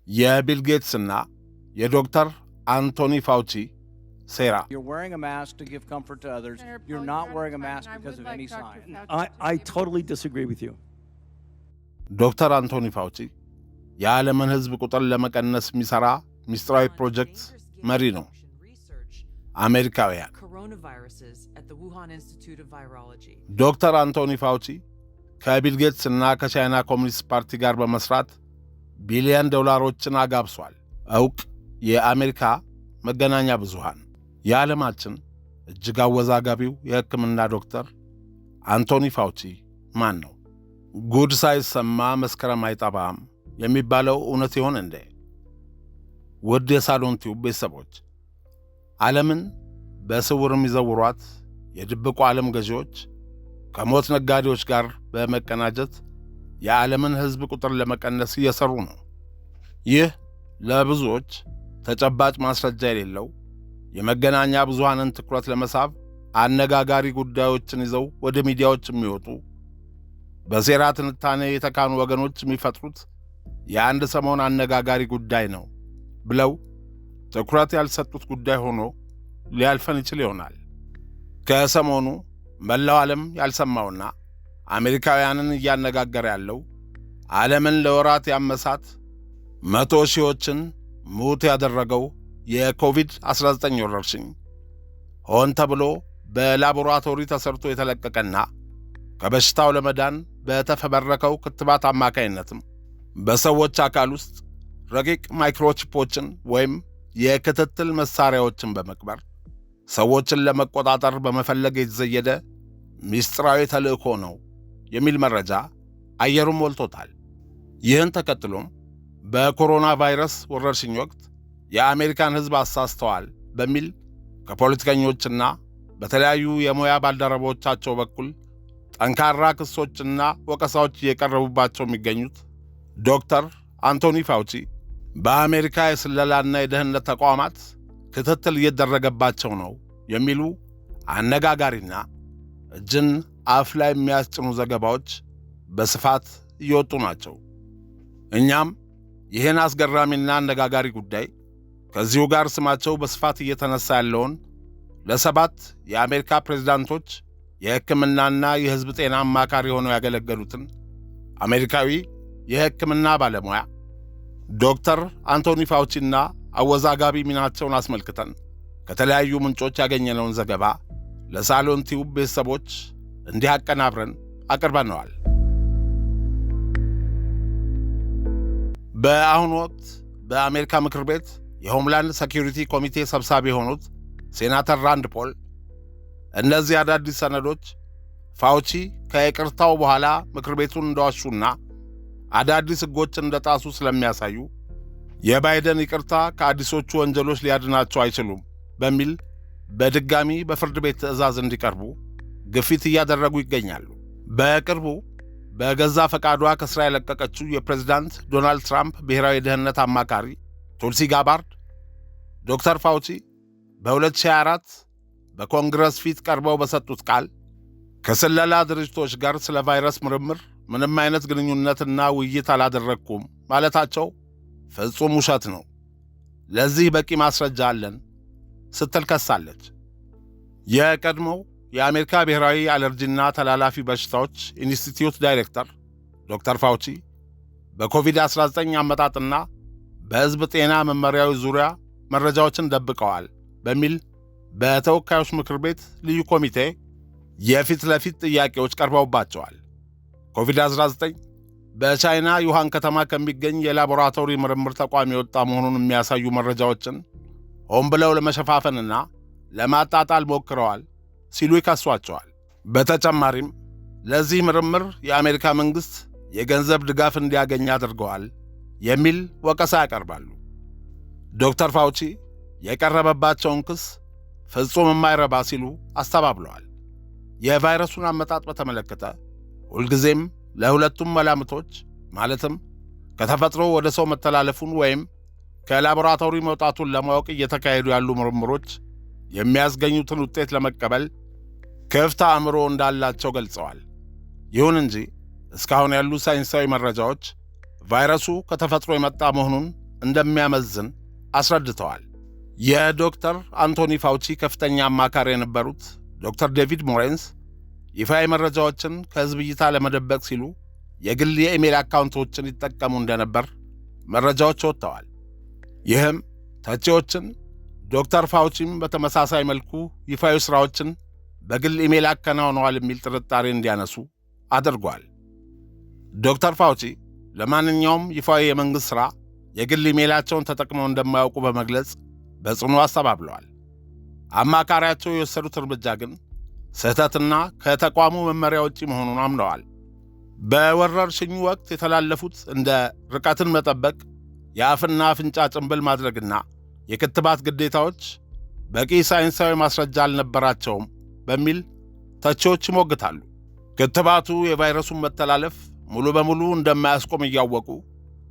የቢል ጌትስና የዶክተር አንቶኒ ፋውቺ ሴራ። You're wearing a mask to give comfort to others. You're not wearing a mask because of any sign. I totally disagree with you. ዶክተር አንቶኒ ፋውቺ የዓለምን ሕዝብ ቁጥር ለመቀነስ የሚሠራ ሚስጥራዊ ፕሮጀክት መሪ ነው። አሜሪካውያን ዶክተር አንቶኒ ፋውቺ ከቢል ጌትስ እና ከቻይና ኮሚኒስት ፓርቲ ጋር በመስራት ቢሊዮን ዶላሮችን አጋብሷል። ዕውቅ የአሜሪካ መገናኛ ብዙሃን የዓለማችን እጅግ አወዛጋቢው የሕክምና ዶክተር አንቶኒ ፋውቺ ማን ነው? ጉድ ሳይሰማ መስከረም አይጠባም የሚባለው እውነት ይሆን እንዴ? ውድ የሳሎን ቲዩብ ቤተሰቦች፣ ዓለምን በስውር የሚዘውሯት የድብቁ ዓለም ገዢዎች ከሞት ነጋዴዎች ጋር በመቀናጀት የዓለምን ሕዝብ ቁጥር ለመቀነስ እየሰሩ ነው። ይህ ለብዙዎች ተጨባጭ ማስረጃ የሌለው የመገናኛ ብዙሃንን ትኩረት ለመሳብ አነጋጋሪ ጉዳዮችን ይዘው ወደ ሚዲያዎች የሚወጡ በሴራ ትንታኔ የተካኑ ወገኖች የሚፈጥሩት የአንድ ሰሞን አነጋጋሪ ጉዳይ ነው ብለው ትኩረት ያልሰጡት ጉዳይ ሆኖ ሊያልፈን ይችል ይሆናል። ከሰሞኑ መላው ዓለም ያልሰማውና አሜሪካውያንን እያነጋገረ ያለው ዓለምን ለወራት ያመሳት 100 ሺዎችን ሙት ያደረገው የኮቪድ-19 ወረርሽኝ ሆን ተብሎ በላቦራቶሪ ተሰርቶ የተለቀቀና ከበሽታው ለመዳን በተፈበረከው ክትባት አማካይነትም በሰዎች አካል ውስጥ ረቂቅ ማይክሮቺፖችን ወይም የክትትል መሳሪያዎችን በመቅበር ሰዎችን ለመቆጣጠር በመፈለግ የተዘየደ ሚስጥራዊ ተልእኮ ነው የሚል መረጃ አየሩን ሞልቶታል። ይህን ተከትሎም በኮሮና ቫይረስ ወረርሽኝ ወቅት የአሜሪካን ሕዝብ አሳስተዋል በሚል ከፖለቲከኞችና በተለያዩ የሙያ ባልደረቦቻቸው በኩል ጠንካራ ክሶችና ወቀሳዎች እየቀረቡባቸው የሚገኙት ዶክተር አንቶኒ ፋውቺ በአሜሪካ የስለላና የደህንነት ተቋማት ክትትል እየተደረገባቸው ነው የሚሉ አነጋጋሪና እጅን አፍ ላይ የሚያስጭኑ ዘገባዎች በስፋት እየወጡ ናቸው። እኛም ይህን አስገራሚና አነጋጋሪ ጉዳይ ከዚሁ ጋር ስማቸው በስፋት እየተነሳ ያለውን ለ7 የአሜሪካ ፕሬዝዳንቶች የሕክምናና የሕዝብ ጤና አማካሪ ሆነው ያገለገሉትን አሜሪካዊ የሕክምና ባለሙያ ዶክተር አንቶኒ ፋውቺና አወዛጋቢ ሚናቸውን አስመልክተን ከተለያዩ ምንጮች ያገኘነውን ዘገባ ለሳሎን ቲዩብ ቤተሰቦች እንዲህ አቀናብረን አቅርበነዋል። በአሁኑ ወቅት በአሜሪካ ምክር ቤት የሆምላንድ ሴኪዩሪቲ ኮሚቴ ሰብሳቢ የሆኑት ሴናተር ራንድ ፖል እነዚህ አዳዲስ ሰነዶች ፋውቺ ከይቅርታው በኋላ ምክር ቤቱን እንደዋሹና አዳዲስ ሕጎችን እንደጣሱ ስለሚያሳዩ የባይደን ይቅርታ ከአዲሶቹ ወንጀሎች ሊያድናቸው አይችሉም በሚል በድጋሚ በፍርድ ቤት ትዕዛዝ እንዲቀርቡ ግፊት እያደረጉ ይገኛሉ። በቅርቡ በገዛ ፈቃዷ ከሥራ የለቀቀችው የፕሬዝዳንት ዶናልድ ትራምፕ ብሔራዊ ደህንነት አማካሪ ቱልሲ ጋባርድ ዶክተር ፋውቺ በ2024 በኮንግረስ ፊት ቀርበው በሰጡት ቃል ከስለላ ድርጅቶች ጋር ስለ ቫይረስ ምርምር ምንም አይነት ግንኙነትና ውይይት አላደረግኩም ማለታቸው ፍጹም ውሸት ነው፣ ለዚህ በቂ ማስረጃ አለን ስትል ከሳለች። የቀድሞው የአሜሪካ ብሔራዊ አለርጂና ተላላፊ በሽታዎች ኢንስቲትዩት ዳይሬክተር ዶክተር ፋውቺ በኮቪድ-19 አመጣጥና በሕዝብ ጤና መመሪያዎች ዙሪያ መረጃዎችን ደብቀዋል በሚል በተወካዮች ምክር ቤት ልዩ ኮሚቴ የፊት ለፊት ጥያቄዎች ቀርበውባቸዋል። ኮቪድ-19 በቻይና ዩሃን ከተማ ከሚገኝ የላቦራቶሪ ምርምር ተቋም የወጣ መሆኑን የሚያሳዩ መረጃዎችን ሆን ብለው ለመሸፋፈንና ለማጣጣል ሞክረዋል ሲሉ ይከሷቸዋል። በተጨማሪም ለዚህ ምርምር የአሜሪካ መንግሥት የገንዘብ ድጋፍ እንዲያገኝ አድርገዋል የሚል ወቀሳ ያቀርባሉ። ዶክተር ፋውቺ የቀረበባቸውን ክስ ፍጹም የማይረባ ሲሉ አስተባብለዋል። የቫይረሱን አመጣጥ በተመለከተ ሁልጊዜም ለሁለቱም መላምቶች ማለትም ከተፈጥሮ ወደ ሰው መተላለፉን ወይም ከላቦራቶሪ መውጣቱን ለማወቅ እየተካሄዱ ያሉ ምርምሮች የሚያስገኙትን ውጤት ለመቀበል ክፍት አእምሮ እንዳላቸው ገልጸዋል። ይሁን እንጂ እስካሁን ያሉ ሳይንሳዊ መረጃዎች ቫይረሱ ከተፈጥሮ የመጣ መሆኑን እንደሚያመዝን አስረድተዋል። የዶክተር አንቶኒ ፋውቺ ከፍተኛ አማካሪ የነበሩት ዶክተር ዴቪድ ሞሬንስ ይፋዊ መረጃዎችን ከሕዝብ እይታ ለመደበቅ ሲሉ የግል የኢሜል አካውንቶችን ይጠቀሙ እንደነበር መረጃዎች ወጥተዋል። ይህም ተቺዎችን ዶክተር ፋውቺም በተመሳሳይ መልኩ ይፋዊ ሥራዎችን በግል ኢሜል አከናውነዋል የሚል ጥርጣሬ እንዲያነሱ አድርጓል። ዶክተር ፋውቺ ለማንኛውም ይፋዊ የመንግሥት ሥራ የግል ኢሜላቸውን ተጠቅመው እንደማያውቁ በመግለጽ በጽኑ አስተባብለዋል። አማካሪያቸው የወሰዱት እርምጃ ግን ስህተትና ከተቋሙ መመሪያ ውጪ መሆኑን አምነዋል። በወረርሽኙ ወቅት የተላለፉት እንደ ርቀትን መጠበቅ፣ የአፍና አፍንጫ ጭንብል ማድረግና የክትባት ግዴታዎች በቂ ሳይንሳዊ ማስረጃ አልነበራቸውም በሚል ተቺዎች ይሞግታሉ። ክትባቱ የቫይረሱን መተላለፍ ሙሉ በሙሉ እንደማያስቆም እያወቁ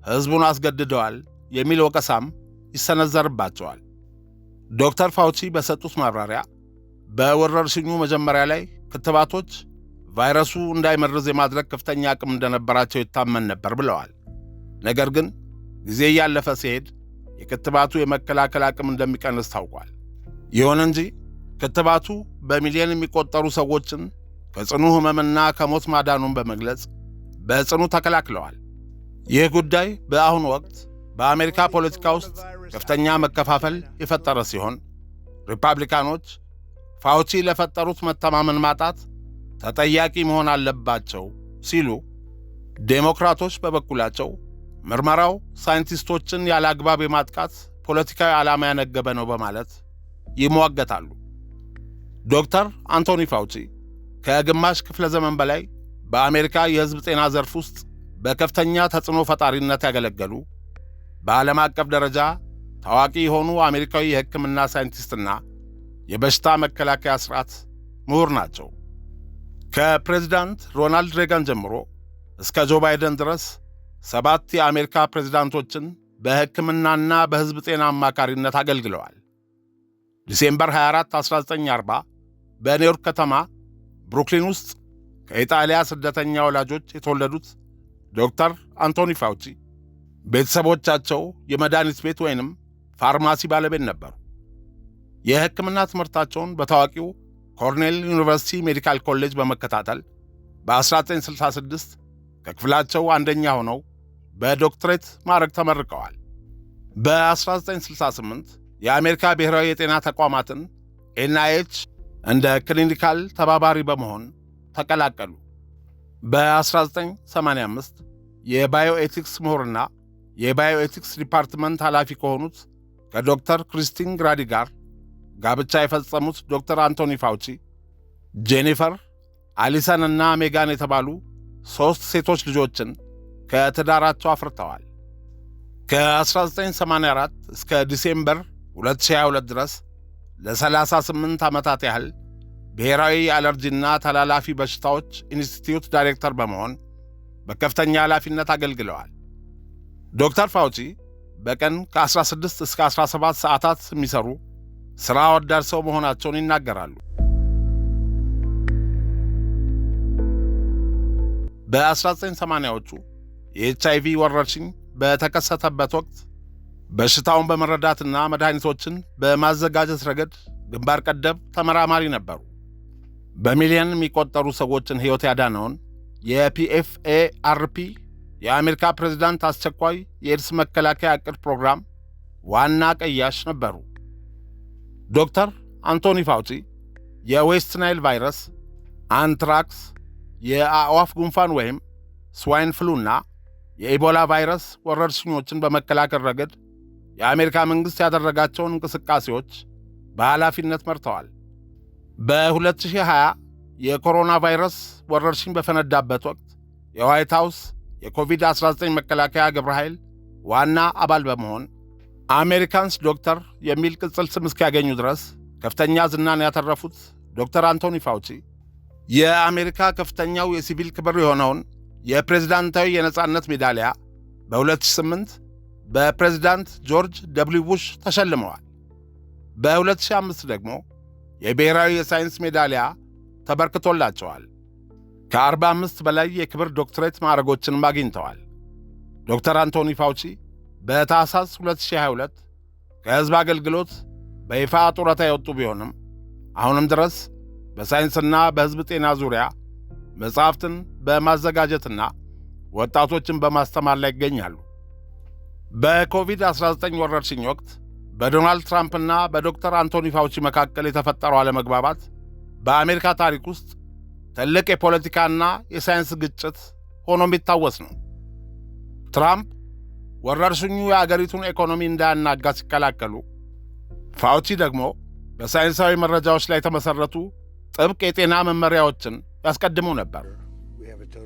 ሕዝቡን አስገድደዋል የሚል ወቀሳም ይሰነዘርባቸዋል። ዶክተር ፋውቺ በሰጡት ማብራሪያ በወረርሽኙ መጀመሪያ ላይ ክትባቶች ቫይረሱ እንዳይመርዝ የማድረግ ከፍተኛ አቅም እንደነበራቸው ይታመን ነበር ብለዋል። ነገር ግን ጊዜ እያለፈ ሲሄድ የክትባቱ የመከላከል አቅም እንደሚቀንስ ታውቋል። ይሁን እንጂ ክትባቱ በሚሊዮን የሚቆጠሩ ሰዎችን ከጽኑ ሕመምና ከሞት ማዳኑን በመግለጽ በጽኑ ተከላክለዋል። ይህ ጉዳይ በአሁኑ ወቅት በአሜሪካ ፖለቲካ ውስጥ ከፍተኛ መከፋፈል የፈጠረ ሲሆን ሪፐብሊካኖች ፋውቺ ለፈጠሩት መተማመን ማጣት ተጠያቂ መሆን አለባቸው ሲሉ፣ ዴሞክራቶች በበኩላቸው ምርመራው ሳይንቲስቶችን ያለ አግባብ የማጥቃት ፖለቲካዊ ዓላማ ያነገበ ነው በማለት ይሟገታሉ። ዶክተር አንቶኒ ፋውቺ ከግማሽ ክፍለ ዘመን በላይ በአሜሪካ የሕዝብ ጤና ዘርፍ ውስጥ በከፍተኛ ተጽዕኖ ፈጣሪነት ያገለገሉ በዓለም አቀፍ ደረጃ ታዋቂ የሆኑ አሜሪካዊ የሕክምና ሳይንቲስትና የበሽታ መከላከያ ሥርዓት ምሁር ናቸው። ከፕሬዝዳንት ሮናልድ ሬጋን ጀምሮ እስከ ጆ ባይደን ድረስ 7 የአሜሪካ ፕሬዝዳንቶችን በሕክምናና በሕዝብ ጤና አማካሪነት አገልግለዋል። ዲሴምበር 24 1940 በኒውዮርክ ከተማ ብሩክሊን ውስጥ ከኢጣሊያ ስደተኛ ወላጆች የተወለዱት ዶክተር አንቶኒ ፋውቺ ቤተሰቦቻቸው የመድኃኒት ቤት ወይንም ፋርማሲ ባለቤት ነበሩ። የሕክምና ትምህርታቸውን በታዋቂው ኮርኔል ዩኒቨርሲቲ ሜዲካል ኮሌጅ በመከታተል በ1966 ከክፍላቸው አንደኛ ሆነው በዶክትሬት ማዕረግ ተመርቀዋል። በ1968 የአሜሪካ ብሔራዊ የጤና ተቋማትን NIH እንደ ክሊኒካል ተባባሪ በመሆን ተቀላቀሉ። በ1985 የባዮኤቲክስ ምሁርና የባዮኤቲክስ ዲፓርትመንት ኃላፊ ከሆኑት ከዶክተር ክሪስቲን ግራዲ ጋር ጋብቻ የፈጸሙት ዶክተር አንቶኒ ፋውቺ ጄኒፈር፣ አሊሰን እና ሜጋን የተባሉ 3 ሴቶች ልጆችን ከትዳራቸው አፍርተዋል። ከ1984 እስከ ዲሴምበር 2022 ድረስ ለ38 ዓመታት ያህል ብሔራዊ የአለርጂና ተላላፊ በሽታዎች ኢንስቲትዩት ዳይሬክተር በመሆን በከፍተኛ ኃላፊነት አገልግለዋል። ዶክተር ፋውቺ በቀን ከ16 እስከ 17 ሰዓታት የሚሰሩ ሥራ ወዳድ ሰው መሆናቸውን ይናገራሉ። በ1980ዎቹ የኤችአይቪ ወረርሽኝ በተከሰተበት ወቅት በሽታውን በመረዳትና መድኃኒቶችን በማዘጋጀት ረገድ ግንባር ቀደም ተመራማሪ ነበሩ። በሚሊዮን የሚቆጠሩ ሰዎችን ሕይወት ያዳነውን የPFARP የአሜሪካ ፕሬዝዳንት አስቸኳይ የኤድስ መከላከያ ዕቅድ ፕሮግራም ዋና ቀያሽ ነበሩ። ዶክተር አንቶኒ ፋውቺ የዌስት ናይል ቫይረስ፣ አንትራክስ፣ የአዕዋፍ ጉንፋን ወይም ስዋይን ፍሉና የኢቦላ ቫይረስ ወረርሽኞችን በመከላከል ረገድ የአሜሪካ መንግሥት ያደረጋቸውን እንቅስቃሴዎች በኃላፊነት መርተዋል። በ2020 የኮሮና ቫይረስ ወረርሽኝ በፈነዳበት ወቅት የዋይት ሃውስ የኮቪድ-19 መከላከያ ግብረ ኃይል ዋና አባል በመሆን አሜሪካንስ ዶክተር የሚል ቅጽል ስም እስኪያገኙ ድረስ ከፍተኛ ዝናን ያተረፉት ዶክተር አንቶኒ ፋውቺ የአሜሪካ ከፍተኛው የሲቪል ክብር የሆነውን የፕሬዝዳንታዊ የነጻነት ሜዳሊያ በ2008 በፕሬዝዳንት ጆርጅ ደብሊው ቡሽ ተሸልመዋል። በ2005 ደግሞ የብሔራዊ የሳይንስ ሜዳሊያ ተበርክቶላቸዋል። ከ45 በላይ የክብር ዶክትሬት ማዕረጎችንም አግኝተዋል። ዶክተር አንቶኒ ፋውቺ በታህሳስ 2022 ከሕዝብ አገልግሎት በይፋ ጡረታ የወጡ ቢሆንም አሁንም ድረስ በሳይንስና በሕዝብ ጤና ዙሪያ መጻሕፍትን በማዘጋጀትና ወጣቶችን በማስተማር ላይ ይገኛሉ። በኮቪድ-19 ወረርሽኝ ወቅት በዶናልድ ትራምፕና በዶክተር አንቶኒ ፋውቺ መካከል የተፈጠረው አለመግባባት በአሜሪካ ታሪክ ውስጥ ትልቅ የፖለቲካና የሳይንስ ግጭት ሆኖ የሚታወስ ነው። ትራምፕ ወረርሽኙ የአገሪቱን ኢኮኖሚ እንዳያናጋ ሲከላከሉ፣ ፋውቺ ደግሞ በሳይንሳዊ መረጃዎች ላይ የተመሠረቱ ጥብቅ የጤና መመሪያዎችን ያስቀድሙ ነበር።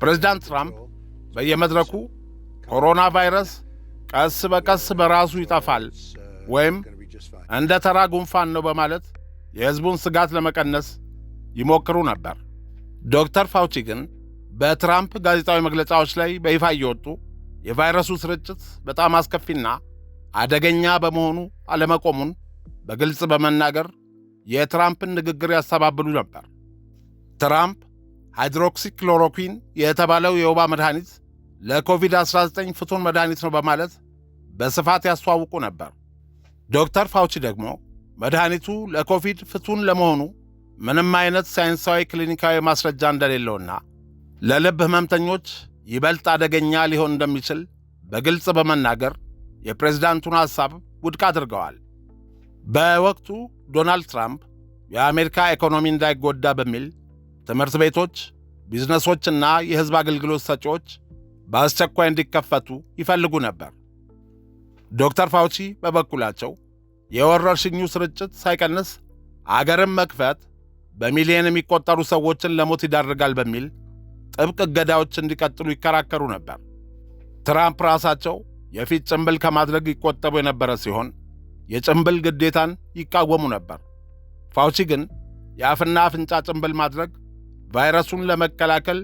ፕሬዝዳንት ትራምፕ በየመድረኩ ኮሮና ቫይረስ ቀስ በቀስ በራሱ ይጠፋል ወይም እንደ ተራ ጉንፋን ነው በማለት የሕዝቡን ስጋት ለመቀነስ ይሞክሩ ነበር። ዶክተር ፋውቺ ግን በትራምፕ ጋዜጣዊ መግለጫዎች ላይ በይፋ እየወጡ የቫይረሱ ስርጭት በጣም አስከፊና አደገኛ በመሆኑ አለመቆሙን በግልጽ በመናገር የትራምፕን ንግግር ያስተባብሉ ነበር። ትራምፕ ሃይድሮክሲክሎሮኩዊን የተባለው የወባ መድኃኒት ለኮቪድ-19 ፍቱን መድኃኒት ነው በማለት በስፋት ያስተዋውቁ ነበር። ዶክተር ፋውቺ ደግሞ መድኃኒቱ ለኮቪድ ፍቱን ለመሆኑ ምንም አይነት ሳይንሳዊ ክሊኒካዊ ማስረጃ እንደሌለውና ለልብ ህመምተኞች ይበልጥ አደገኛ ሊሆን እንደሚችል በግልጽ በመናገር የፕሬዝዳንቱን ሐሳብ ውድቅ አድርገዋል። በወቅቱ ዶናልድ ትራምፕ የአሜሪካ ኢኮኖሚ እንዳይጎዳ በሚል ትምህርት ቤቶች፣ ቢዝነሶችና የሕዝብ አገልግሎት ሰጪዎች በአስቸኳይ እንዲከፈቱ ይፈልጉ ነበር። ዶክተር ፋውቺ በበኩላቸው የወረርሽኙ ስርጭት ሳይቀንስ አገርን መክፈት በሚሊዮን የሚቆጠሩ ሰዎችን ለሞት ይዳርጋል በሚል ጥብቅ እገዳዎች እንዲቀጥሉ ይከራከሩ ነበር። ትራምፕ ራሳቸው የፊት ጭንብል ከማድረግ ይቆጠቡ የነበረ ሲሆን የጭንብል ግዴታን ይቃወሙ ነበር። ፋውቺ ግን የአፍና አፍንጫ ጭንብል ማድረግ ቫይረሱን ለመከላከል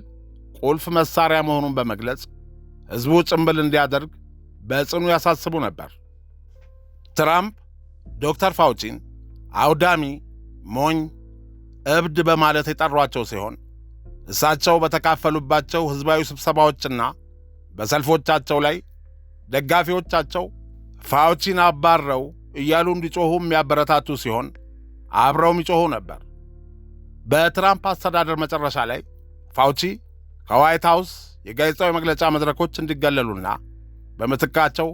ቁልፍ መሳሪያ መሆኑን በመግለጽ ሕዝቡ ጭንብል እንዲያደርግ በጽኑ ያሳስቡ ነበር። ትራምፕ ዶክተር ፋውቺን አውዳሚ፣ ሞኝ፣ እብድ በማለት የጠሯቸው ሲሆን እሳቸው በተካፈሉባቸው ሕዝባዊ ስብሰባዎችና በሰልፎቻቸው ላይ ደጋፊዎቻቸው ፋውቺን አባረው እያሉ እንዲጮኹ የሚያበረታቱ ሲሆን አብረውም ይጮኹ ነበር። በትራምፕ አስተዳደር መጨረሻ ላይ ፋውቺ ከዋይት ሃውስ የጋዜጣዊ መግለጫ መድረኮች እንዲገለሉና በምትካቸው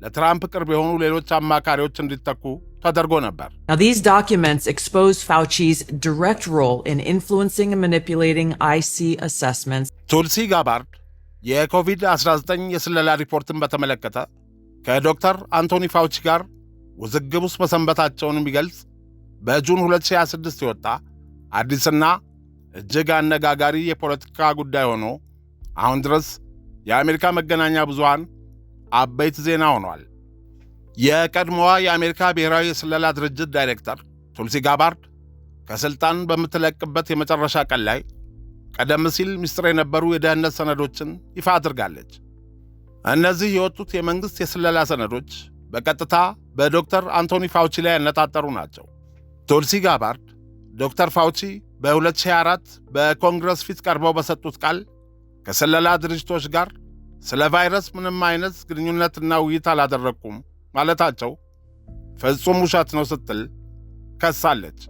ለትራምፕ ቅርብ የሆኑ ሌሎች አማካሪዎች እንዲተኩ ተደርጎ ነበር። Now these documents expose Fauci's direct role in influencing and manipulating IC assessments. ቱልሲ ጋባርድ የኮቪድ-19 የስለላ ሪፖርትን በተመለከተ ከዶክተር አንቶኒ ፋውቺ ጋር ውዝግብ ውስጥ መሰንበታቸውን የሚገልጽ በጁን 2026 የወጣ አዲስና እጅግ አነጋጋሪ የፖለቲካ ጉዳይ ሆኖ አሁን ድረስ የአሜሪካ መገናኛ ብዙሃን አበይት ዜና ሆኗል። የቀድሞዋ የአሜሪካ ብሔራዊ የስለላ ድርጅት ዳይሬክተር ቱልሲ ጋባርድ ከሥልጣን በምትለቅበት የመጨረሻ ቀን ላይ ቀደም ሲል ምስጢር የነበሩ የደህንነት ሰነዶችን ይፋ አድርጋለች። እነዚህ የወጡት የመንግሥት የስለላ ሰነዶች በቀጥታ በዶክተር አንቶኒ ፋውቺ ላይ ያነጣጠሩ ናቸው። ቱልሲ ጋባርድ ዶክተር ፋውቺ በ2024 በኮንግረስ ፊት ቀርበው በሰጡት ቃል ከስለላ ድርጅቶች ጋር ስለ ቫይረስ ምንም አይነት ግንኙነትና ውይይት አላደረግኩም ማለታቸው ፍጹም ውሸት ነው ስትል ከሳለች።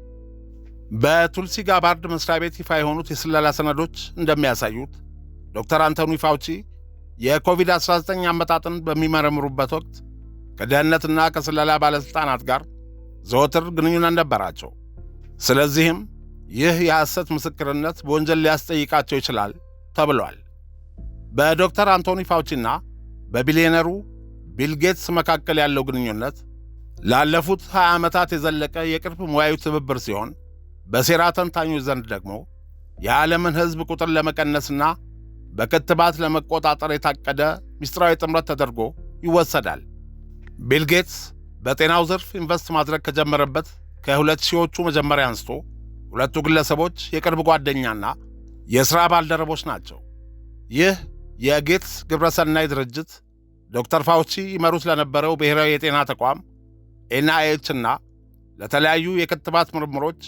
በቱልሲ ጋባርድ መስሪያ ቤት ይፋ የሆኑት የስለላ ሰነዶች እንደሚያሳዩት ዶክተር አንቶኒ ፋውቺ የኮቪድ-19 አመጣጥን በሚመረምሩበት ወቅት ከደህንነትና ከስለላ ባለሥልጣናት ጋር ዘወትር ግንኙነት ነበራቸው። ስለዚህም ይህ የሐሰት ምስክርነት በወንጀል ሊያስጠይቃቸው ይችላል ተብሏል። በዶክተር አንቶኒ ፋውቺና በቢሊዮነሩ ቢል ጌትስ መካከል ያለው ግንኙነት ላለፉት 20 ዓመታት የዘለቀ የቅርብ ሙያዊ ትብብር ሲሆን በሴራ ተንታኞች ዘንድ ደግሞ የዓለምን ሕዝብ ቁጥር ለመቀነስና በክትባት ለመቆጣጠር የታቀደ ምስጢራዊ ጥምረት ተደርጎ ይወሰዳል። ቢል ጌትስ በጤናው ዘርፍ ኢንቨስት ማድረግ ከጀመረበት ከ2000ዎቹ መጀመሪያ አንስቶ ሁለቱ ግለሰቦች የቅርብ ጓደኛና የሥራ ባልደረቦች ናቸው። ይህ የጌትስ ግብረሰናይ ድርጅት ዶክተር ፋውቺ ይመሩት ለነበረው ብሔራዊ የጤና ተቋም NIH እና ለተለያዩ የክትባት ምርምሮች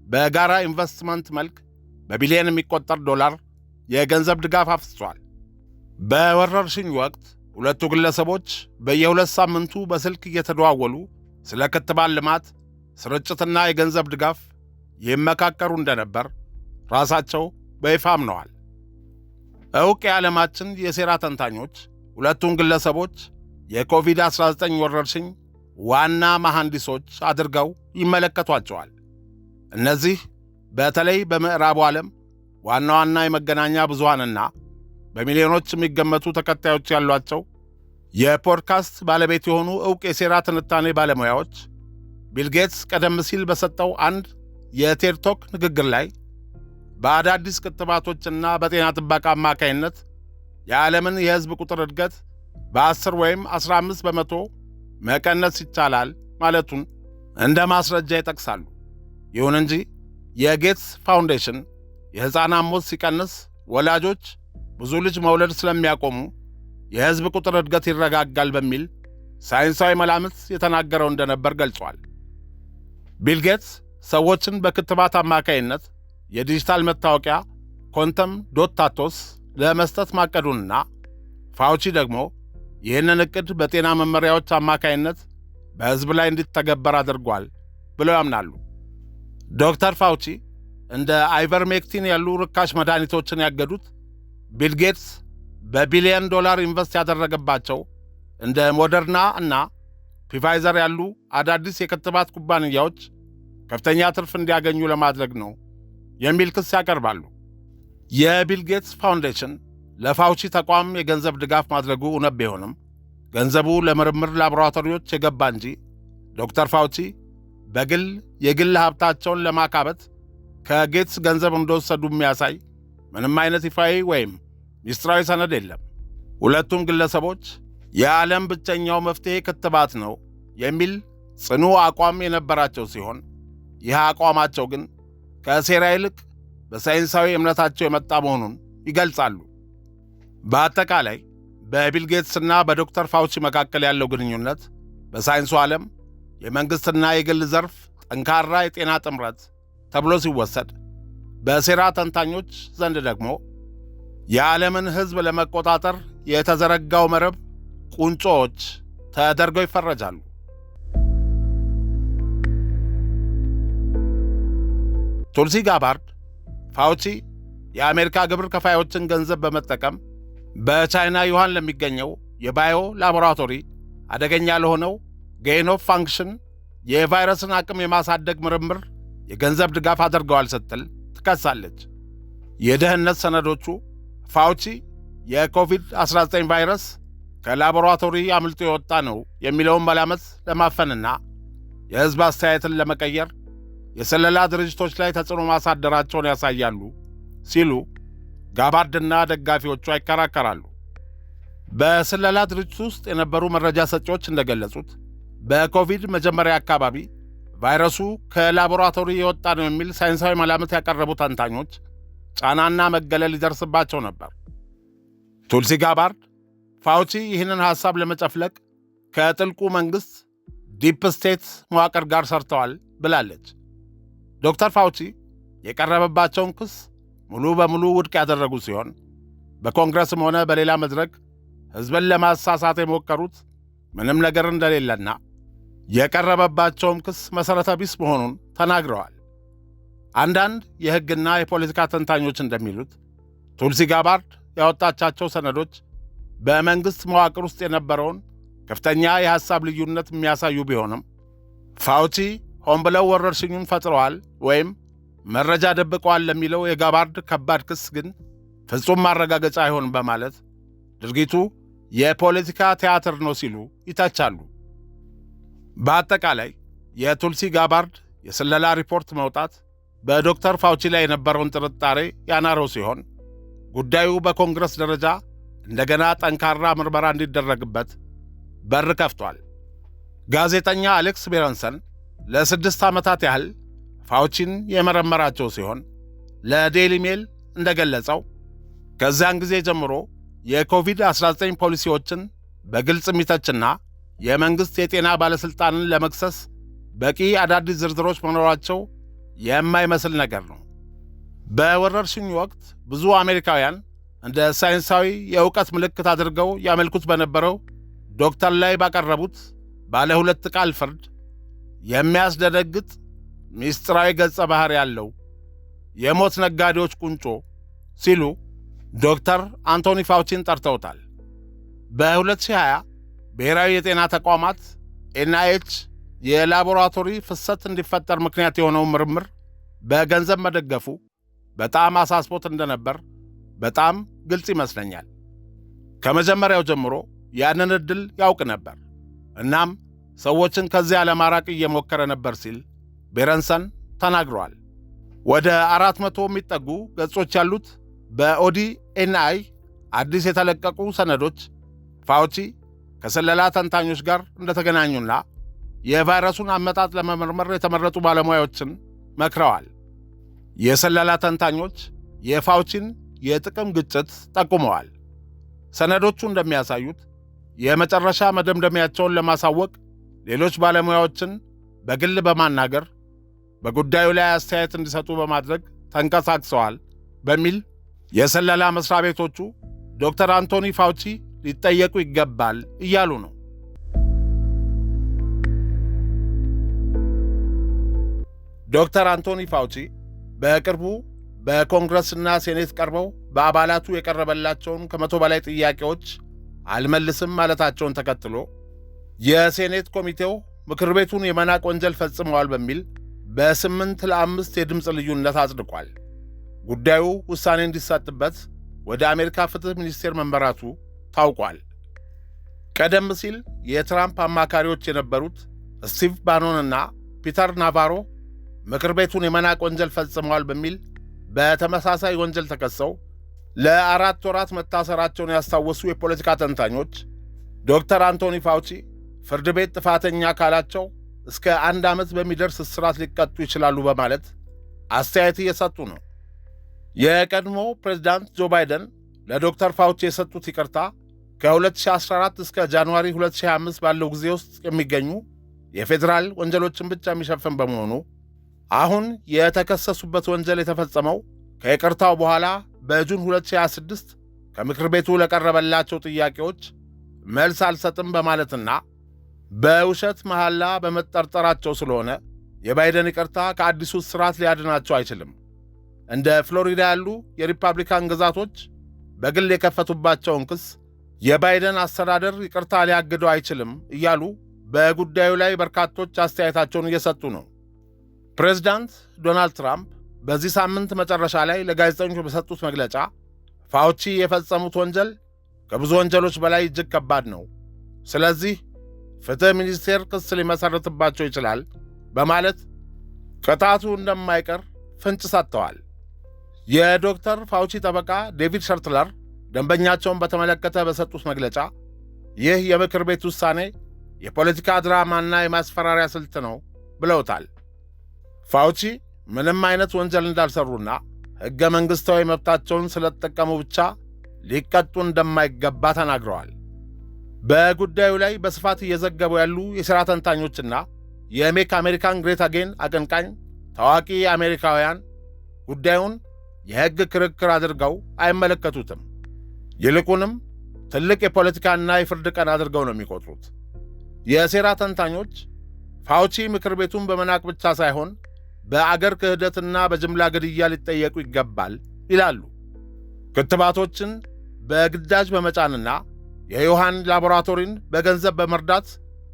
በጋራ ኢንቨስትመንት መልክ በቢሊዮን የሚቆጠር ዶላር የገንዘብ ድጋፍ አፍስሷል። በወረርሽኝ ወቅት ሁለቱ ግለሰቦች በየ2 ሳምንቱ በስልክ እየተደዋወሉ ስለ ክትባት ልማት፣ ስርጭትና የገንዘብ ድጋፍ ይመካከሩ እንደነበር ራሳቸው በይፋ አምነዋል። ዕውቅ የዓለማችን የሴራ ተንታኞች ሁለቱን ግለሰቦች የኮቪድ-19 ወረርሽኝ ዋና መሐንዲሶች አድርገው ይመለከቷቸዋል። እነዚህ በተለይ በምዕራቡ ዓለም ዋና ዋና የመገናኛ ብዙሃንና በሚሊዮኖች የሚገመቱ ተከታዮች ያሏቸው የፖድካስት ባለቤት የሆኑ ዕውቅ የሴራ ትንታኔ ባለሙያዎች ቢል ጌትስ ቀደም ሲል በሰጠው አንድ የቴድ ቶክ ንግግር ላይ በአዳዲስ ክትባቶችና በጤና ጥበቃ አማካይነት የዓለምን የሕዝብ ቁጥር እድገት በ10 ወይም 15 በመቶ መቀነስ ይቻላል ማለቱን እንደ ማስረጃ ይጠቅሳሉ። ይሁን እንጂ የጌትስ ፋውንዴሽን የሕፃናት ሞት ሲቀንስ ወላጆች ብዙ ልጅ መውለድ ስለሚያቆሙ የሕዝብ ቁጥር እድገት ይረጋጋል በሚል ሳይንሳዊ መላምት የተናገረው እንደነበር ገልጿል። ቢል ጌትስ ሰዎችን በክትባት አማካይነት የዲጂታል መታወቂያ ኮንተም ዶታቶስ ለመስጠት ማቀዱንና ፋውቺ ደግሞ ይህንን ዕቅድ በጤና መመሪያዎች አማካይነት በሕዝብ ላይ እንዲተገበር አድርጓል ብለው ያምናሉ። ዶክተር ፋውቺ እንደ አይቨርሜክቲን ያሉ ርካሽ መድኃኒቶችን ያገዱት ቢል ጌትስ በቢሊዮን ዶላር ኢንቨስት ያደረገባቸው እንደ ሞደርና እና ፊፋይዘር ያሉ አዳዲስ የክትባት ኩባንያዎች ከፍተኛ ትርፍ እንዲያገኙ ለማድረግ ነው የሚል ክስ ያቀርባሉ። የቢል ጌትስ ፋውንዴሽን ለፋውቺ ተቋም የገንዘብ ድጋፍ ማድረጉ እውነት ቢሆንም ገንዘቡ ለምርምር ላቦራቶሪዎች የገባ እንጂ ዶክተር ፋውቺ በግል የግል ሀብታቸውን ለማካበት ከጌትስ ገንዘብ እንደወሰዱ የሚያሳይ ምንም አይነት ይፋዊ ወይም ሚስጥራዊ ሰነድ የለም። ሁለቱም ግለሰቦች የዓለም ብቸኛው መፍትሔ ክትባት ነው የሚል ጽኑ አቋም የነበራቸው ሲሆን ይህ አቋማቸው ግን ከሴራ ይልቅ በሳይንሳዊ እምነታቸው የመጣ መሆኑን ይገልጻሉ። በአጠቃላይ በቢል ጌትስና በዶክተር ፋውቺ መካከል ያለው ግንኙነት በሳይንሱ ዓለም የመንግሥትና የግል ዘርፍ ጠንካራ የጤና ጥምረት ተብሎ ሲወሰድ፣ በሴራ ተንታኞች ዘንድ ደግሞ የዓለምን ሕዝብ ለመቆጣጠር የተዘረጋው መረብ ቁንጮዎች ተደርገው ይፈረጃሉ። ቱልሲ ጋባርድ ፋውቺ የአሜሪካ ግብር ከፋዮችን ገንዘብ በመጠቀም በቻይና ዩሃን ለሚገኘው የባዮ ላቦራቶሪ አደገኛ ለሆነው ጌይን ኦፍ ፋንክሽን የቫይረስን አቅም የማሳደግ ምርምር የገንዘብ ድጋፍ አድርገዋል ስትል ትከሳለች። የደህንነት ሰነዶቹ ፋውቺ የኮቪድ-19 ቫይረስ ከላቦራቶሪ አምልጦ የወጣ ነው የሚለውን መላመት ለማፈንና የሕዝብ አስተያየትን ለመቀየር የስለላ ድርጅቶች ላይ ተጽዕኖ ማሳደራቸውን ያሳያሉ ሲሉ ጋባርድና ደጋፊዎቿ ይከራከራሉ። በስለላ ድርጅት ውስጥ የነበሩ መረጃ ሰጪዎች እንደገለጹት በኮቪድ መጀመሪያ አካባቢ ቫይረሱ ከላቦራቶሪ የወጣ ነው የሚል ሳይንሳዊ መላምት ያቀረቡ ተንታኞች ጫናና መገለል ይደርስባቸው ነበር። ቱልሲ ጋባርድ ፋውቺ ይህንን ሐሳብ ለመጨፍለቅ ከጥልቁ መንግሥት ዲፕ ስቴት መዋቅር ጋር ሰርተዋል ብላለች። ዶክተር ፋውቺ የቀረበባቸውን ክስ ሙሉ በሙሉ ውድቅ ያደረጉ ሲሆን በኮንግረስም ሆነ በሌላ መድረክ ሕዝብን ለማሳሳት የሞከሩት ምንም ነገር እንደሌለና የቀረበባቸውም ክስ መሠረተ ቢስ መሆኑን ተናግረዋል። አንዳንድ የሕግና የፖለቲካ ተንታኞች እንደሚሉት ቱልሲ ጋባርድ ያወጣቻቸው ሰነዶች በመንግሥት መዋቅር ውስጥ የነበረውን ከፍተኛ የሐሳብ ልዩነት የሚያሳዩ ቢሆንም ፋውቺ ሆን ብለው ወረርሽኙን ፈጥረዋል ወይም መረጃ ደብቀዋል ለሚለው የጋባርድ ከባድ ክስ ግን ፍጹም ማረጋገጫ አይሆንም በማለት ድርጊቱ የፖለቲካ ቲያትር ነው ሲሉ ይተቻሉ። በአጠቃላይ የቱልሲ ጋባርድ የስለላ ሪፖርት መውጣት በዶክተር ፋውቺ ላይ የነበረውን ጥርጣሬ ያናረው ሲሆን ጉዳዩ በኮንግረስ ደረጃ እንደገና ጠንካራ ምርመራ እንዲደረግበት በር ከፍቷል። ጋዜጠኛ አሌክስ ቤረንሰን ለ6 ዓመታት ያህል ፋውቺን የመረመራቸው ሲሆን ለዴይሊ ሜል እንደገለጸው ከዚያን ጊዜ ጀምሮ የኮቪድ-19 ፖሊሲዎችን በግልጽ የሚተችና የመንግሥት የጤና ባለሥልጣንን ለመክሰስ በቂ አዳዲስ ዝርዝሮች መኖራቸው የማይመስል ነገር ነው። በወረርሽኙ ወቅት ብዙ አሜሪካውያን እንደ ሳይንሳዊ የእውቀት ምልክት አድርገው ያመልኩት በነበረው ዶክተር ላይ ባቀረቡት ባለ ሁለት ቃል ፍርድ የሚያስደነግጥ ሚስጥራዊ ገጸ ባህሪ ያለው የሞት ነጋዴዎች ቁንጮ ሲሉ ዶክተር አንቶኒ ፋውቺን ጠርተውታል። በ2020 ብሔራዊ የጤና ተቋማት ኤንአይኤች የላቦራቶሪ ፍሰት እንዲፈጠር ምክንያት የሆነው ምርምር በገንዘብ መደገፉ በጣም አሳስቦት እንደነበር በጣም ግልጽ ይመስለኛል። ከመጀመሪያው ጀምሮ ያንን ዕድል ያውቅ ነበር። እናም ሰዎችን ከዚያ ለማራቅ እየሞከረ ነበር ሲል ቤረንሰን ተናግሯል። ወደ 400 የሚጠጉ ገጾች ያሉት በኦዲኤንአይ አዲስ የተለቀቁ ሰነዶች ፋውቺ ከስለላ ተንታኞች ጋር እንደተገናኙና የቫይረሱን አመጣጥ ለመመርመር የተመረጡ ባለሙያዎችን መክረዋል። የስለላ ተንታኞች የፋውቺን የጥቅም ግጭት ጠቁመዋል። ሰነዶቹ እንደሚያሳዩት የመጨረሻ መደምደሚያቸውን ለማሳወቅ ሌሎች ባለሙያዎችን በግል በማናገር በጉዳዩ ላይ አስተያየት እንዲሰጡ በማድረግ ተንቀሳቅሰዋል በሚል የስለላ መስሪያ ቤቶቹ ዶክተር አንቶኒ ፋውቺ ሊጠየቁ ይገባል እያሉ ነው። ዶክተር አንቶኒ ፋውቺ በቅርቡ በኮንግረስና ሴኔት ቀርበው በአባላቱ የቀረበላቸውን ከ100 በላይ ጥያቄዎች አልመልስም ማለታቸውን ተከትሎ የሴኔት ኮሚቴው ምክር ቤቱን የመናቅ ወንጀል ፈጽመዋል በሚል በ8 ለ5 የድምፅ ልዩነት አጽድቋል። ጉዳዩ ውሳኔ እንዲሰጥበት ወደ አሜሪካ ፍትሕ ሚኒስቴር መመራቱ ታውቋል። ቀደም ሲል የትራምፕ አማካሪዎች የነበሩት ስቲቭ ባኖንና ፒተር ናቫሮ ምክር ቤቱን የመናቅ ወንጀል ፈጽመዋል በሚል በተመሳሳይ ወንጀል ተከሰው ለ4 ወራት መታሰራቸውን ያስታወሱ የፖለቲካ ተንታኞች ዶክተር አንቶኒ ፋውቺ ፍርድ ቤት ጥፋተኛ ካላቸው እስከ 1 ዓመት በሚደርስ እስራት ሊቀጡ ይችላሉ በማለት አስተያየት እየሰጡ ነው። የቀድሞ ፕሬዝዳንት ጆ ባይደን ለዶክተር ፋውቺ የሰጡት ይቅርታ ከ2014 እስከ ጃንዋሪ 2025 ባለው ጊዜ ውስጥ የሚገኙ የፌዴራል ወንጀሎችን ብቻ የሚሸፍን በመሆኑ አሁን የተከሰሱበት ወንጀል የተፈጸመው ከይቅርታው በኋላ በጁን 2026 ከምክር ቤቱ ለቀረበላቸው ጥያቄዎች መልስ አልሰጥም በማለትና በውሸት መሐላ በመጠርጠራቸው ስለሆነ የባይደን ይቅርታ ከአዲሱ እስራት ሊያድናቸው አይችልም። እንደ ፍሎሪዳ ያሉ የሪፐብሊካን ግዛቶች በግል የከፈቱባቸውን ክስ የባይደን አስተዳደር ይቅርታ ሊያግደው አይችልም እያሉ በጉዳዩ ላይ በርካቶች አስተያየታቸውን እየሰጡ ነው። ፕሬዝዳንት ዶናልድ ትራምፕ በዚህ ሳምንት መጨረሻ ላይ ለጋዜጠኞች በሰጡት መግለጫ ፋውቺ የፈጸሙት ወንጀል ከብዙ ወንጀሎች በላይ እጅግ ከባድ ነው፣ ስለዚህ ፍትሕ ሚኒስቴር ክስ ሊመሠረትባቸው ይችላል በማለት ቅጣቱ እንደማይቀር ፍንጭ ሰጥተዋል። የዶክተር ፋውቺ ጠበቃ ዴቪድ ሸርትለር ደንበኛቸውን በተመለከተ በሰጡት መግለጫ ይህ የምክር ቤት ውሳኔ የፖለቲካ ድራማና የማስፈራሪያ ስልት ነው ብለውታል። ፋውቺ ምንም አይነት ወንጀል እንዳልሰሩና ሕገ መንግሥታዊ መብታቸውን ስለተጠቀሙ ብቻ ሊቀጡ እንደማይገባ ተናግረዋል። በጉዳዩ ላይ በስፋት እየዘገቡ ያሉ የሥራ ተንታኞችና የሜክ አሜሪካን ግሬት አጌን አቀንቃኝ ታዋቂ አሜሪካውያን ጉዳዩን የሕግ ክርክር አድርገው አይመለከቱትም። ይልቁንም ትልቅ የፖለቲካና የፍርድ ቀን አድርገው ነው የሚቆጥሩት። የሴራ ተንታኞች ፋውቺ ምክር ቤቱን በመናቅ ብቻ ሳይሆን በአገር ክህደትና በጅምላ ግድያ ሊጠየቁ ይገባል ይላሉ። ክትባቶችን በግዳጅ በመጫንና የዮሐን ላቦራቶሪን በገንዘብ በመርዳት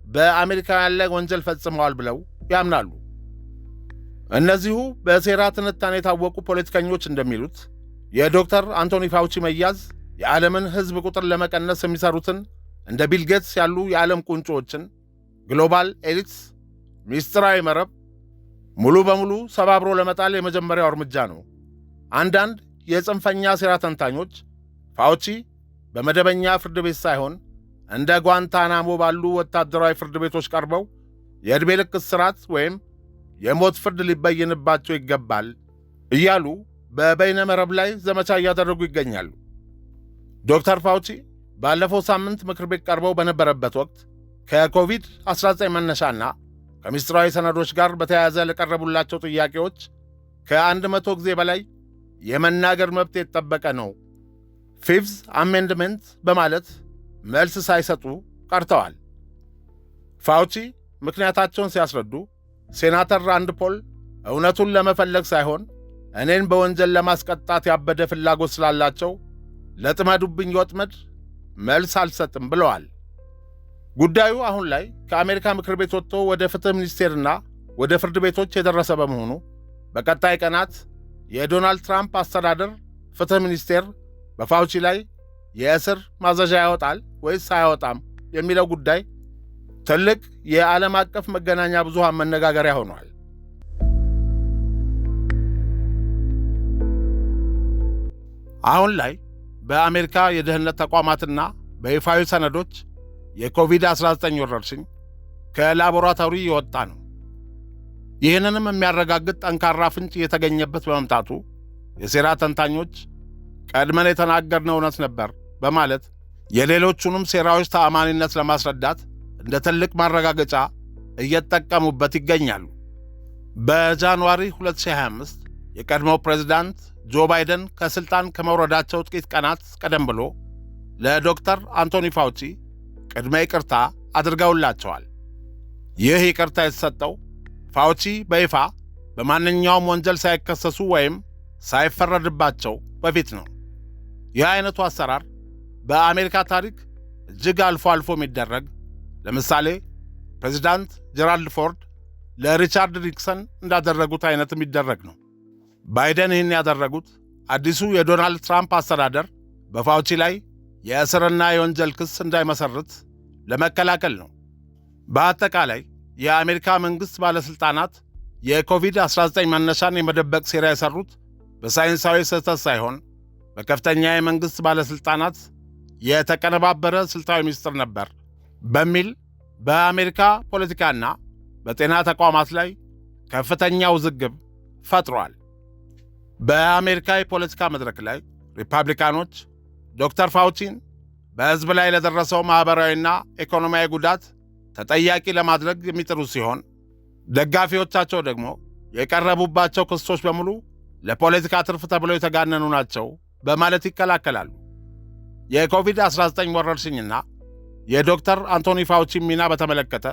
በአሜሪካውያን ላይ ወንጀል ፈጽመዋል ብለው ያምናሉ። እነዚሁ በሴራ ትንታኔ የታወቁ ፖለቲከኞች እንደሚሉት የዶክተር አንቶኒ ፋውቺ መያዝ የዓለምን ሕዝብ ቁጥር ለመቀነስ የሚሰሩትን እንደ ቢል ጌትስ ያሉ የዓለም ቁንጮዎችን ግሎባል ኤሊትስ ሚስጥራዊ መረብ ሙሉ በሙሉ ሰባብሮ ለመጣል የመጀመሪያው እርምጃ ነው። አንዳንድ የጽንፈኛ ሴራ ተንታኞች ፋውቺ በመደበኛ ፍርድ ቤት ሳይሆን እንደ ጓንታናሞ ባሉ ወታደራዊ ፍርድ ቤቶች ቀርበው የዕድሜ ልክ እስራት ወይም የሞት ፍርድ ሊበይንባቸው ይገባል እያሉ በበይነ መረብ ላይ ዘመቻ እያደረጉ ይገኛሉ። ዶክተር ፋውቺ ባለፈው ሳምንት ምክር ቤት ቀርበው በነበረበት ወቅት ከኮቪድ-19 መነሻና ከምስጢራዊ ሰነዶች ጋር በተያያዘ ለቀረቡላቸው ጥያቄዎች ከ100 ጊዜ በላይ የመናገር መብት የተጠበቀ ነው፣ ፊፍዝ አሜንድመንት በማለት መልስ ሳይሰጡ ቀርተዋል። ፋውቺ ምክንያታቸውን ሲያስረዱ ሴናተር ራንድ ፖል እውነቱን ለመፈለግ ሳይሆን እኔን በወንጀል ለማስቀጣት ያበደ ፍላጎት ስላላቸው ለጥመዱብኝ ወጥመድ መልስ አልሰጥም ብለዋል። ጉዳዩ አሁን ላይ ከአሜሪካ ምክር ቤት ወጥቶ ወደ ፍትህ ሚኒስቴርና ወደ ፍርድ ቤቶች የደረሰ በመሆኑ በቀጣይ ቀናት የዶናልድ ትራምፕ አስተዳደር ፍትህ ሚኒስቴር በፋውቺ ላይ የእስር ማዘዣ ያወጣል ወይስ አያወጣም የሚለው ጉዳይ ትልቅ የዓለም አቀፍ መገናኛ ብዙሃን መነጋገሪያ ሆኗል። አሁን ላይ በአሜሪካ የደህንነት ተቋማትና በይፋዊ ሰነዶች የኮቪድ-19 ወረርሽኝ ከላቦራቶሪ የወጣ ነው። ይህንንም የሚያረጋግጥ ጠንካራ ፍንጭ የተገኘበት በመምጣቱ የሴራ ተንታኞች ቀድመን የተናገርነው እውነት ነበር በማለት የሌሎቹንም ሴራዎች ተአማኒነት ለማስረዳት እንደ ትልቅ ማረጋገጫ እየተጠቀሙበት ይገኛሉ። በጃንዋሪ 2025 የቀድሞው ፕሬዝዳንት ጆ ባይደን ከስልጣን ከመውረዳቸው ጥቂት ቀናት ቀደም ብሎ ለዶክተር አንቶኒ ፋውቺ ቅድመ ይቅርታ አድርገውላቸዋል። ይህ ይቅርታ የተሰጠው ፋውቺ በይፋ በማንኛውም ወንጀል ሳይከሰሱ ወይም ሳይፈረድባቸው በፊት ነው። ይህ አይነቱ አሰራር በአሜሪካ ታሪክ እጅግ አልፎ አልፎ የሚደረግ፣ ለምሳሌ ፕሬዚዳንት ጀራልድ ፎርድ ለሪቻርድ ኒክሰን እንዳደረጉት አይነት የሚደረግ ነው። ባይደን ይህን ያደረጉት አዲሱ የዶናልድ ትራምፕ አስተዳደር በፋውቺ ላይ የእስርና የወንጀል ክስ እንዳይመሰርት ለመከላከል ነው። በአጠቃላይ የአሜሪካ መንግሥት ባለሥልጣናት የኮቪድ-19 መነሻን የመደበቅ ሴራ የሠሩት በሳይንሳዊ ስህተት ሳይሆን በከፍተኛ የመንግሥት ባለሥልጣናት የተቀነባበረ ስልታዊ ምስጢር ነበር በሚል በአሜሪካ ፖለቲካና በጤና ተቋማት ላይ ከፍተኛ ውዝግብ ፈጥሯል። በአሜሪካ የፖለቲካ መድረክ ላይ ሪፐብሊካኖች ዶክተር ፋውቺን በሕዝብ ላይ ለደረሰው ማኅበራዊና ኢኮኖሚያዊ ጉዳት ተጠያቂ ለማድረግ የሚጥሩ ሲሆን፣ ደጋፊዎቻቸው ደግሞ የቀረቡባቸው ክሶች በሙሉ ለፖለቲካ ትርፍ ተብለው የተጋነኑ ናቸው በማለት ይከላከላሉ። የኮቪድ-19 ወረርሽኝና የዶክተር አንቶኒ ፋውቺ ሚና በተመለከተ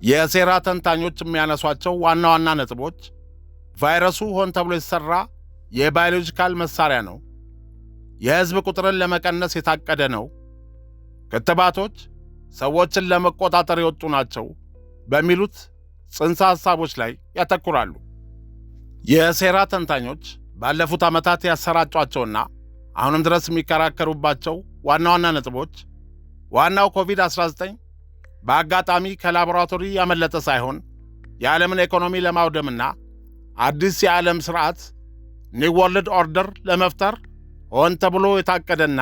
የሴራ ተንታኞች የሚያነሷቸው ዋና ዋና ነጥቦች ቫይረሱ ሆን ተብሎ የተሠራ የባዮሎጂካል መሳሪያ ነው፣ የሕዝብ ቁጥርን ለመቀነስ የታቀደ ነው፣ ክትባቶች ሰዎችን ለመቆጣጠር የወጡ ናቸው በሚሉት ጽንሰ ሐሳቦች ላይ ያተኩራሉ። የሴራ ተንታኞች ባለፉት ዓመታት ያሰራጯቸውና አሁንም ድረስ የሚከራከሩባቸው ዋና ዋና ነጥቦች ዋናው ኮቪድ-19 በአጋጣሚ ከላቦራቶሪ ያመለጠ ሳይሆን የዓለምን ኢኮኖሚ ለማውደምና አዲስ የዓለም ሥርዓት ኒው ወርልድ ኦርደር ለመፍጠር ሆን ተብሎ የታቀደና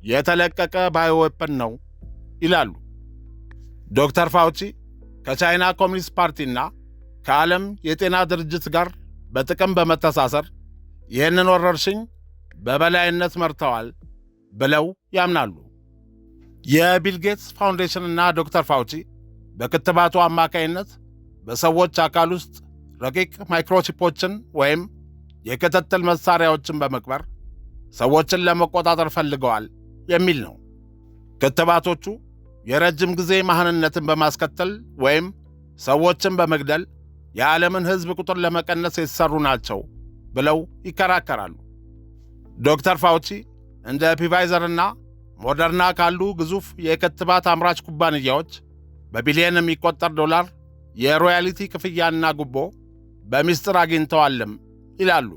የተለቀቀ ባዮዌፐን ነው ይላሉ። ዶክተር ፋውቺ ከቻይና ኮሚኒስት ፓርቲና ከዓለም የጤና ድርጅት ጋር በጥቅም በመተሳሰር ይህንን ወረርሽኝ በበላይነት መርተዋል ብለው ያምናሉ። የቢል ጌትስ ፋውንዴሽንና ዶክተር ፋውቺ በክትባቱ አማካይነት በሰዎች አካል ውስጥ ረቂቅ ማይክሮቺፖችን ወይም የክትትል መሳሪያዎችን በመቅበር ሰዎችን ለመቆጣጠር ፈልገዋል የሚል ነው። ክትባቶቹ የረጅም ጊዜ መሃንነትን በማስከተል ወይም ሰዎችን በመግደል የዓለምን ሕዝብ ቁጥር ለመቀነስ የተሰሩ ናቸው ብለው ይከራከራሉ። ዶክተር ፋውቺ እንደ ፒፋይዘርና ሞደርና ካሉ ግዙፍ የክትባት አምራች ኩባንያዎች በቢሊየን የሚቆጠር ዶላር የሮያሊቲ ክፍያና ጉቦ በሚስጥር አግኝተዋልም ይላሉ።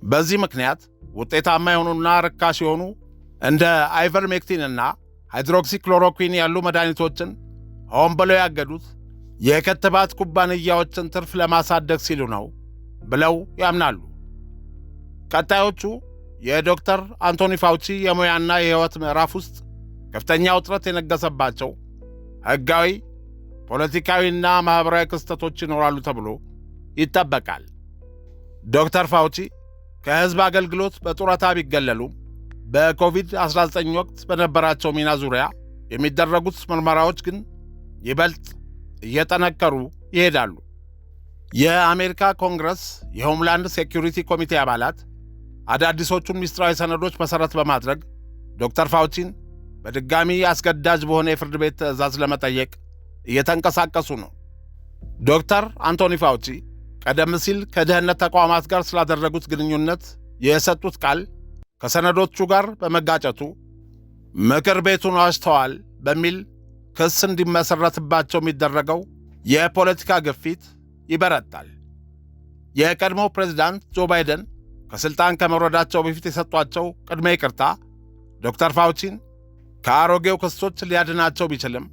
በዚህ ምክንያት ውጤታማ የሆኑና ርካሽ የሆኑ እንደ አይቨርሜክቲንና ሃይድሮክሲክሎሮኩዊን ያሉ መድኃኒቶችን ሆን ብለው ያገዱት የክትባት ኩባንያዎችን ትርፍ ለማሳደግ ሲሉ ነው ብለው ያምናሉ። ቀጣዮቹ የዶክተር አንቶኒ ፋውቺ የሙያና የሕይወት ምዕራፍ ውስጥ ከፍተኛ ውጥረት የነገሰባቸው ሕጋዊ፣ ፖለቲካዊና ማኅበራዊ ክስተቶች ይኖራሉ ተብሎ ይጠበቃል። ዶክተር ፋውቺ ከሕዝብ አገልግሎት በጡረታ ቢገለሉም በኮቪድ-19 ወቅት በነበራቸው ሚና ዙሪያ የሚደረጉት ምርመራዎች ግን ይበልጥ እየጠነከሩ ይሄዳሉ። የአሜሪካ ኮንግረስ የሆምላንድ ሴኩሪቲ ኮሚቴ አባላት አዳዲሶቹን ምስጢራዊ ሰነዶች መሠረት በማድረግ ዶክተር ፋውቺን በድጋሚ አስገዳጅ በሆነ የፍርድ ቤት ትዕዛዝ ለመጠየቅ እየተንቀሳቀሱ ነው። ዶክተር አንቶኒ ፋውቺ ቀደም ሲል ከደህንነት ተቋማት ጋር ስላደረጉት ግንኙነት የሰጡት ቃል ከሰነዶቹ ጋር በመጋጨቱ ምክር ቤቱን ዋሽተዋል በሚል ክስ እንዲመሠረትባቸው የሚደረገው የፖለቲካ ግፊት ይበረታል። የቀድሞው ፕሬዝዳንት ጆ ባይደን ከሥልጣን ከመውረዳቸው በፊት የሰጧቸው ቅድመ ይቅርታ ዶክተር ፋውቺን ከአሮጌው ክሶች ሊያድናቸው ቢችልም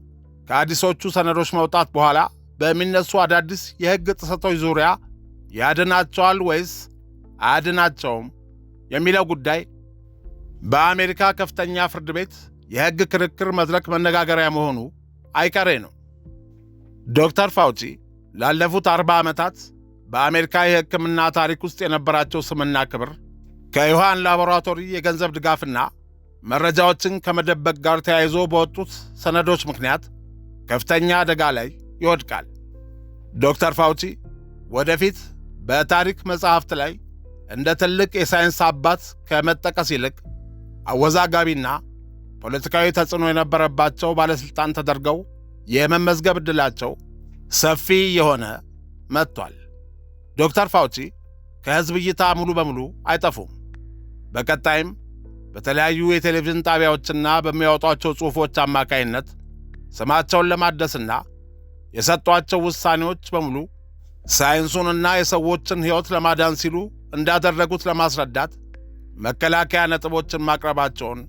ከአዲሶቹ ሰነዶች መውጣት በኋላ በሚነሱ አዳዲስ የሕግ ጥሰቶች ዙሪያ ያድናቸዋል ወይስ አያድናቸውም የሚለው ጉዳይ በአሜሪካ ከፍተኛ ፍርድ ቤት የሕግ ክርክር መድረክ መነጋገሪያ መሆኑ አይቀሬ ነው። ዶክተር ፋውቺ ላለፉት 40 ዓመታት በአሜሪካ የሕክምና ታሪክ ውስጥ የነበራቸው ስምና ክብር ከዩሃን ላቦራቶሪ የገንዘብ ድጋፍና መረጃዎችን ከመደበቅ ጋር ተያይዞ በወጡት ሰነዶች ምክንያት ከፍተኛ አደጋ ላይ ይወድቃል። ዶክተር ፋውቺ ወደፊት በታሪክ መጻሕፍት ላይ እንደ ትልቅ የሳይንስ አባት ከመጠቀስ ይልቅ አወዛጋቢና ፖለቲካዊ ተጽዕኖ የነበረባቸው ባለሥልጣን ተደርገው የመመዝገብ ዕድላቸው ሰፊ የሆነ መጥቷል። ዶክተር ፋውቺ ከሕዝብ እይታ ሙሉ በሙሉ አይጠፉም። በቀጣይም በተለያዩ የቴሌቪዥን ጣቢያዎችና በሚያወጧቸው ጽሑፎች አማካይነት ስማቸውን ለማደስና የሰጧቸው ውሳኔዎች በሙሉ ሳይንሱንና የሰዎችን ሕይወት ለማዳን ሲሉ እንዳደረጉት ለማስረዳት መከላከያ ነጥቦችን ማቅረባቸውን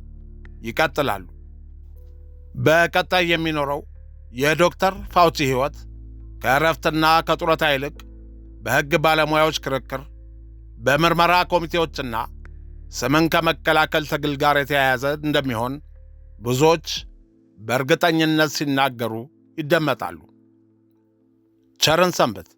ይቀጥላሉ። በቀጣይ የሚኖረው የዶክተር ፋውቺ ሕይወት ከእረፍትና ከጡረታ ይልቅ በሕግ ባለሙያዎች ክርክር፣ በምርመራ ኮሚቴዎችና ስምን ከመከላከል ትግል ጋር የተያያዘ እንደሚሆን ብዙዎች በእርግጠኝነት ሲናገሩ ይደመጣሉ። ቸርን ሰንብት።